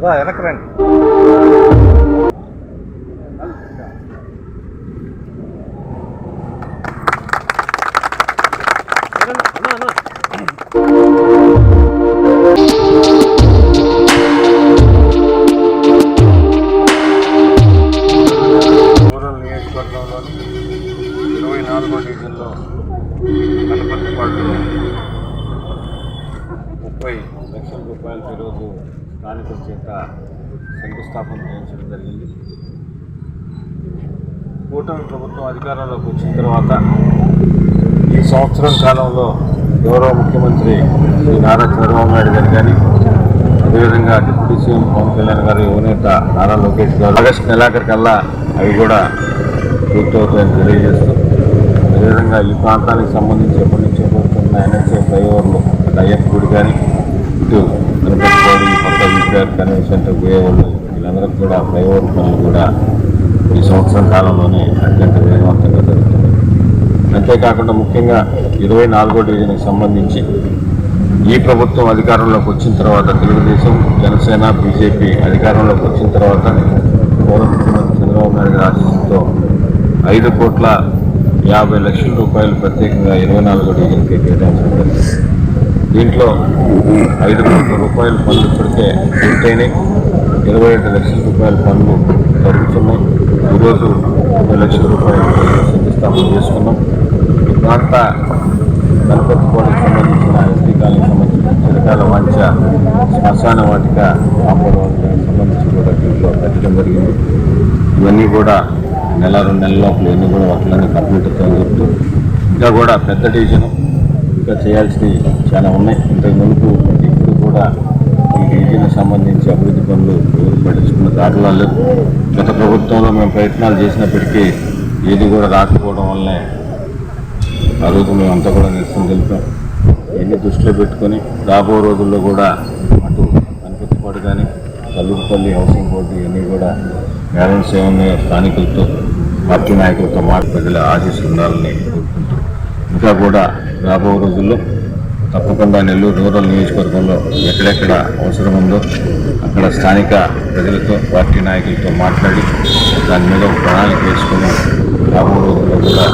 వెనక్కి రండి. రూరల్ నియోజకవర్గంలోని 24వ డివిజన్లో కనపర్తిపాడులో 30 లక్షల రూపాయలకు ఈరోజు స్థానికుల చేత శంకుస్థాపన చేయించడం జరిగింది. కూటమి ప్రభుత్వం అధికారంలోకి వచ్చిన తర్వాత ఈ సంవత్సరం కాలంలో గౌరవ ముఖ్యమంత్రి శ్రీ నారా చంద్రబాబు నాయుడు గారు కానీ, అదేవిధంగా డిప్యూటీ సీఎం పవన్ కళ్యాణ్ గారి యువనేత నారా లోకేష్ గారు ఆగస్టు నెలాఖరికల్లా అవి కూడా పూర్తవుతాయని తెలియజేస్తూ, అదేవిధంగా ఈ ప్రాంతానికి సంబంధించి ఎప్పటి నుంచో కోరుతున్న ఎన్హెచ్ఏ ఫ్లైఓవర్లు అయ్యప్ప గుడి కానీ, ఇటు కనపర్తిపాడు కొత్త విద్యార్ కన్వెన్షన్ సెంటర్ పోయేవాళ్ళు వీళ్ళందరికీ కూడా ఫ్లైఓవర్ పనులు కూడా ఈ సంవత్సరం కాలంలోనే అత్యంత వేగవంతంగా జరుగుతుంది. అంతేకాకుండా ముఖ్యంగా 24వ డివిజన్కి సంబంధించి ఈ ప్రభుత్వం అధికారంలోకి వచ్చిన తర్వాత తెలుగుదేశం, జనసేన, బీజేపీ అధికారంలోకి వచ్చిన తర్వాత గౌరవ ముఖ్యమంత్రి చంద్రబాబు నాయుడు గారి ఆశీస్సుతో 5,50,00,000 రూపాయలు ప్రత్యేకంగా 24వ డివిజన్కి కేటాయించడం. దీంట్లో 5 కోట్ల రూపాయల పనులు ఇప్పటికే పూర్తయినాయి. 27 లక్షల రూపాయల పనులు జరుగుతున్నాయి. ఈరోజు 20 లక్షల రూపాయలు శంకుస్థాపన చేసుకున్నాం. ఈ ప్రాంత కనపర్తిపాడుకు సంబంధించిన ఎస్టీ కాలనీకి సంబంధించిన చిరకాల వాంఛ శ్మశాన వాటిక కాంపౌండ్ సంబంధించి కూడా దీంట్లో కట్టడం జరిగింది. ఇవన్నీ కూడా 1-2 నెలల లోపల ఇవన్నీ కూడా వాటిలోనే కంప్లీట్ అవుతాయని చెప్తూ, ఇంకా కూడా పెద్ద డివిజన్ ఇంకా చేయాల్సినవి చాలా ఉన్నాయి. ఇంతకు మునుపు ఇప్పుడు కూడా ఈ డివిజన్కి సంబంధించి అభివృద్ధి పనులు ఎవరు పట్టించుకున్న దాఖలాలు గత ప్రభుత్వంలో మేము ప్రయత్నాలు చేసినప్పటికీ ఏది కూడా రాకపోవడం వల్లనే ఆ రోజు మేమంతా కూడా నిరసన తెలిపాం. ఇవన్నీ దృష్టిలో పెట్టుకొని రాబో రోజుల్లో కూడా అటు కనపర్తిపాడు కానీ, కల్లూరుపల్లి హౌసింగ్ బోర్డు ఇవన్నీ కూడా బ్యాలెన్స్ ఏమన్నాయో స్థానికులతో, పార్టీ నాయకులతో ప్రజల ఆశీస్సులు ఉండాలని కోరుకుంటూ, ఇంకా కూడా రాబో రోజుల్లో తప్పకుండా నెల్లూరు రూరల్ నియోజకవర్గంలో ఎక్కడెక్కడ అవసరం ఉందో అక్కడ స్థానిక ప్రజలతో, పార్టీ నాయకులతో మాట్లాడి దాని మీద ఒక ప్రణాళిక వేసుకుని రాబో రోజుల్లో కూడా